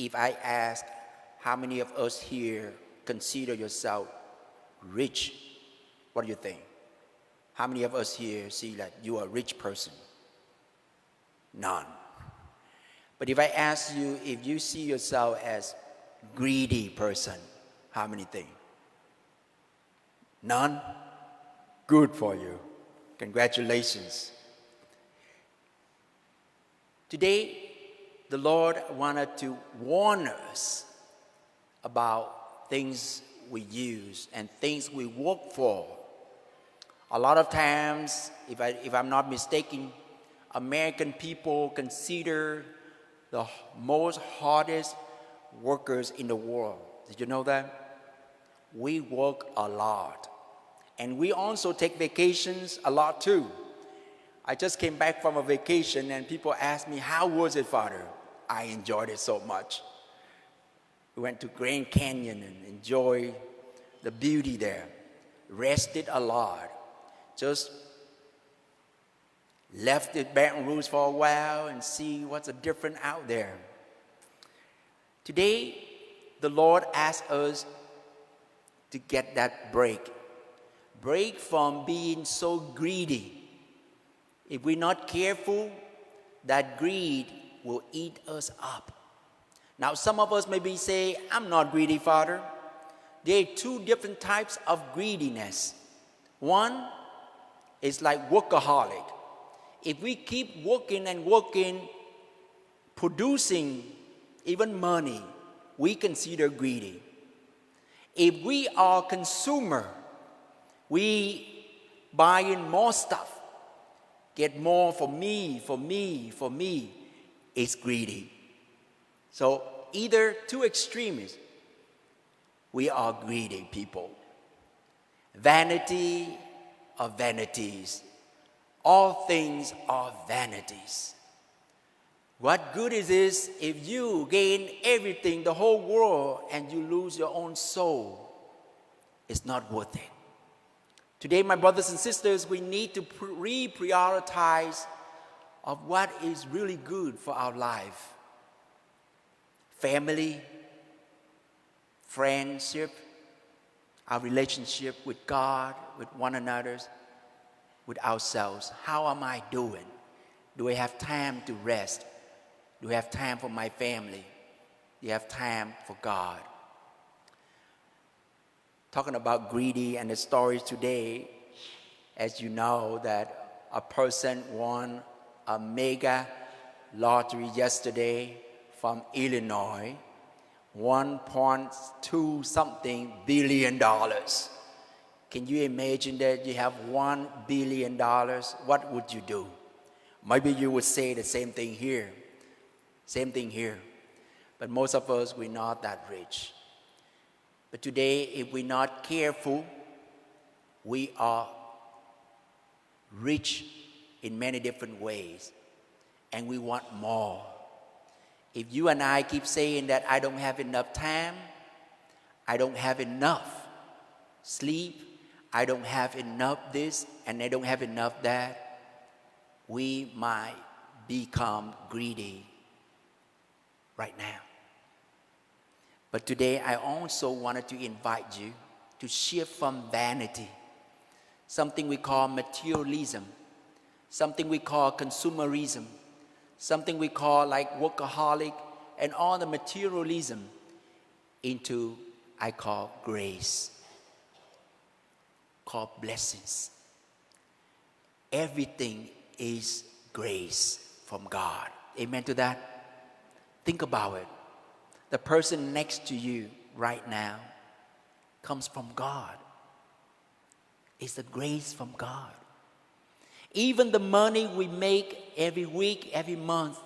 If I ask how many of us here consider yourself rich, what do you think? How many of us here see that you are a rich person? None. But if I ask you if you see yourself as greedy person, how many think? None? Good for you. Congratulations. Today, the Lord wanted to warn us about things we use and things we work for. A lot of times, if I'm not mistaken, American people consider the most hardest workers in the world. Did you know that? We work a lot. And we also take vacations a lot too. I just came back from a vacation and people asked me, how was it, Father? I enjoyed it so much. We went to Grand Canyon and enjoyed the beauty there. Rested a lot. Just left the Baton Rouge for a while and see what's different out there. Today, the Lord asks us to get that break. Break from being so greedy. If we're not careful, that greed will eat us up. Now, some of us maybe say, I'm not greedy, Father. There are two different types of greediness. One is like workaholic. If we keep working and working, producing even money, we consider greedy. If we are consumer, we buying more stuff, get more for me, it's greedy. So either two extremes, we are greedy people. Vanity of vanities. All things are vanities. What good is this if you gain everything, the whole world, and you lose your own soul? It's not worth it. Today, my brothers and sisters, we need to reprioritize of what is really good for our life. Family, friendship, our relationship with God, with one another, with ourselves. How am I doing? Do I have time to rest? Do I have time for my family? Do I have time for God? Talking about greedy and the stories today, as you know that a person won a mega lottery yesterday from Illinois, $1.2 something billion. Can you imagine that you have $1 billion? What would you do? Maybe you would say the same thing here. Same thing here. But most of us, we're not that rich. But today, if we're not careful, we are rich in many different ways. And we want more. If you and I keep saying that I don't have enough time, I don't have enough sleep, I don't have enough this, and I don't have enough that, we might become greedy right now. But today, I also wanted to invite you to shift from vanity, something we call materialism, something we call consumerism, something we call like workaholic, and all the materialism into, I call grace, called blessings. Everything is grace from God. Amen to that? Think about it. The person next to you right now comes from God. It's the grace from God. Even the money we make every week, every month,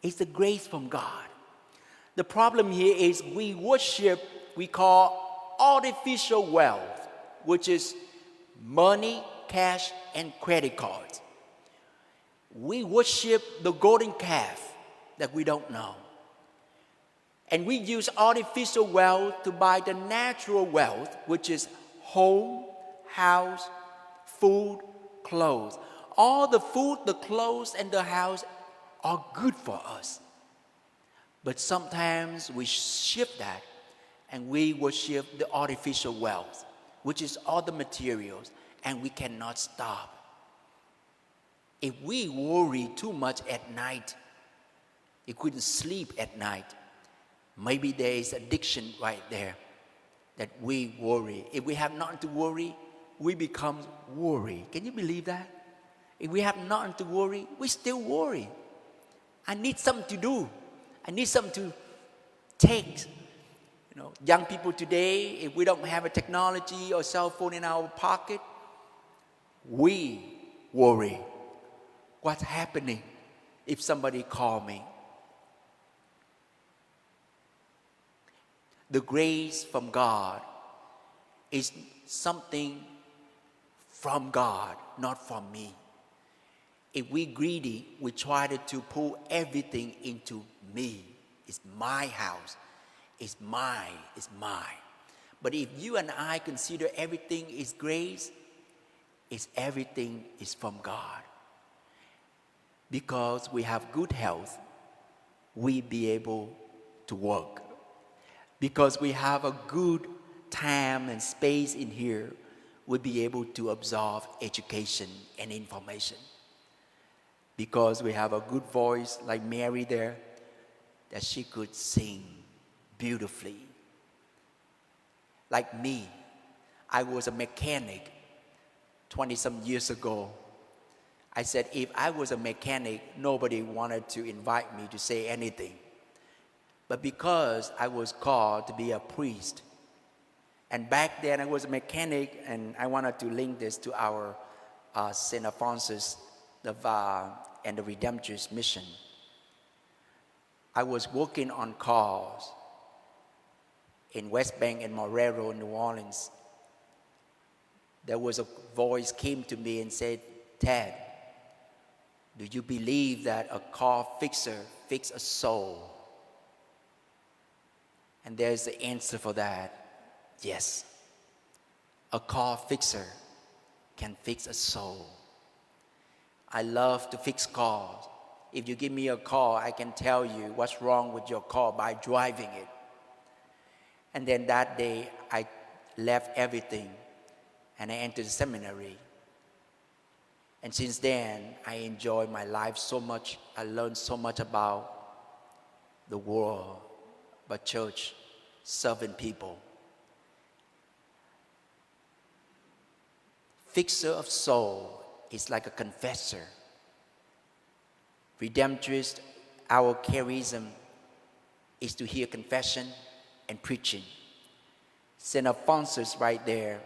it's the grace from God. The problem here is we worship, we call artificial wealth, which is money, cash, and credit cards. We worship the golden calf that we don't know. And we use artificial wealth to buy the natural wealth, which is home, house, food, clothes. All the food, the clothes, and the house are good for us. But sometimes we shift that and we worship the artificial wealth, which is all the materials, and we cannot stop. If we worry too much at night, you couldn't sleep at night, maybe there is addiction right there that we worry. If we have nothing to worry, we become worry. Can you believe that? If we have nothing to worry, we still worry. I need something to do. I need something to take. Young people today, if we don't have a technology or cell phone in our pocket, we worry. What's happening if somebody call me? The grace from God is something from God, not from me. If we greedy, we try to pull everything into me. It's my house. It's mine. It's mine. But if you and I consider everything is grace, everything is from God. Because we have good health, we be able to work. Because we have a good time and space in here, we'll be able to absorb education and information. Because we have a good voice like Mary there, that she could sing beautifully. Like me, I was a mechanic 20-some years ago. I said, if I was a mechanic, nobody wanted to invite me to say anything. But because I was called to be a priest, and back then I was a mechanic, and I wanted to link this to our St. Alphonsus and the Redemptorist mission. I was working on cars in West Bank and Marrero, New Orleans. There was a voice came to me and said, Ted, do you believe that a car fixer fixes a soul? And there's the answer for that. Yes. A car fixer can fix a soul. I love to fix cars. If you give me a car, I can tell you what's wrong with your car by driving it. And then that day, I left everything and I entered the seminary. And since then, I enjoy my life so much. I learned so much about the world, about church, serving people. Fixer of soul is like a confessor. Redemptorist, our charism is to hear confession and preaching. St. Alphonsus right there,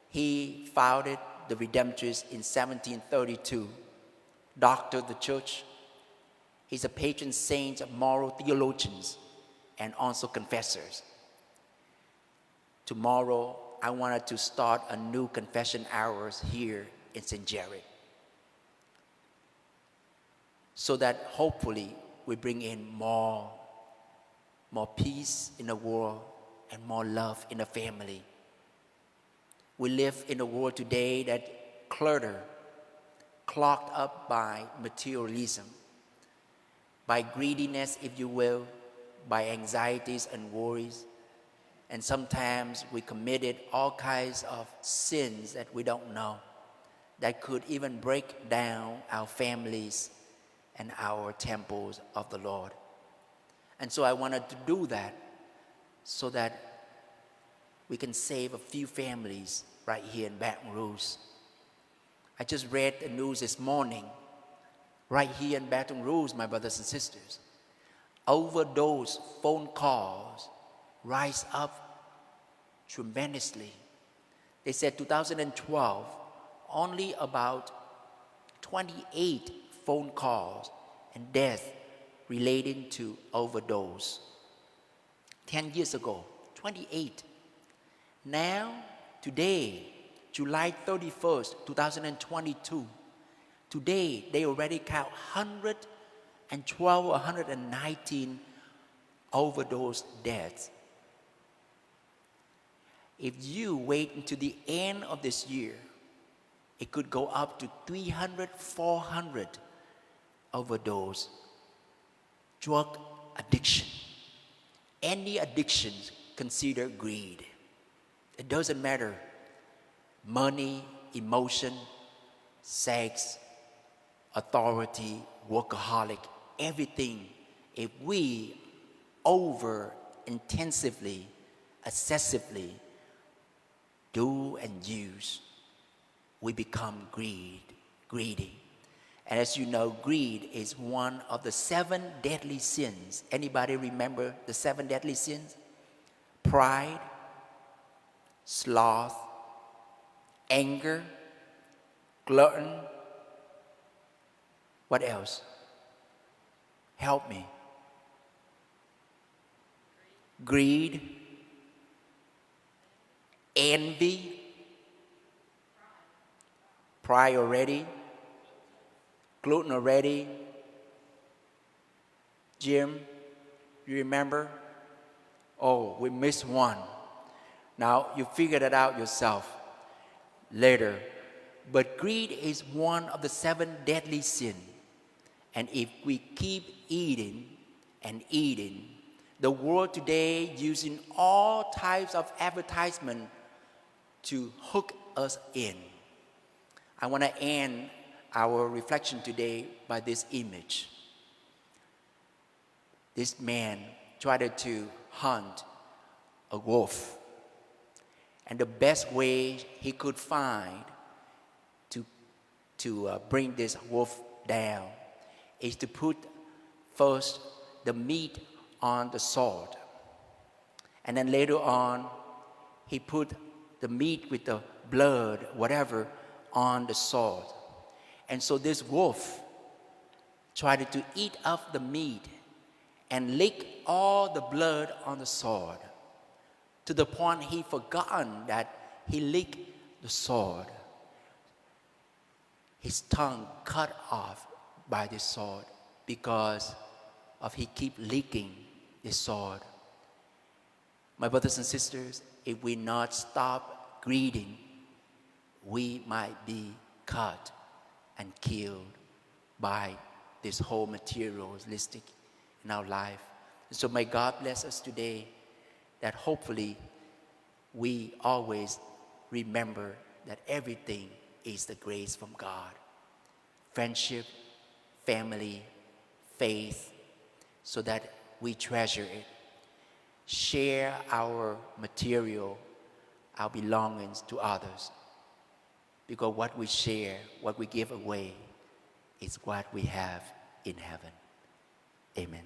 he founded the Redemptorists in 1732, doctored the church. He's a patron saint of moral theologians and also confessors. Tomorrow, I wanted to start a new confession hours here in St.Gerard, so that hopefully we bring in more peace in the world and more love in the family. We live in a world today that clogged up by materialism, by greediness, if you will, by anxieties and worries. And sometimes we committed all kinds of sins that we don't know, that could even break down our families and our temples of the Lord. And so I wanted to do that so that we can save a few families right here in Baton Rouge. I just read the news this morning, right here in Baton Rouge, my brothers and sisters. Overdose phone calls rise up tremendously. They said 2012, only about 28 phone calls and deaths relating to overdose. 10 years ago, 28. Now, today, July 31st, 2022, today they already count 112 or 119 overdose deaths. If you wait until the end of this year, it could go up to 300, 400 overdose. Drug addiction. Any addiction considered greed. It doesn't matter. Money, emotion, sex, authority, workaholic, everything. If we intensively, excessively do and use, we become greedy. And as you know, greed is one of the 7 deadly sins. Anybody remember the 7 deadly sins? Pride, sloth, anger, glutton. What else? Help me. Greed, envy, pride already, gluten already. Jim, you remember? Oh, we missed one. Now, you figure that out yourself later. But greed is one of the 7 deadly sins. And if we keep eating and eating, the world today using all types of advertisement to hook us in. I want to end our reflection today by this image. This man tried to hunt a wolf. And the best way he could find to bring this wolf down is to put first the meat on the sword. And then later on, he put the meat with the blood, whatever, on the sword. And so this wolf tried to eat up the meat and lick all the blood on the sword, to the point he forgotten that he licked the sword. His tongue cut off by the sword because of he keep licking the sword. My brothers and sisters, if we not stop greeting, we might be cut and killed by this whole materialistic in our life. And so may God bless us today, that hopefully we always remember that everything is the grace from God. Friendship, family, faith, so that we treasure it. Share our material, our belongings to others. Because what we share, what we give away, is what we have in heaven. Amen.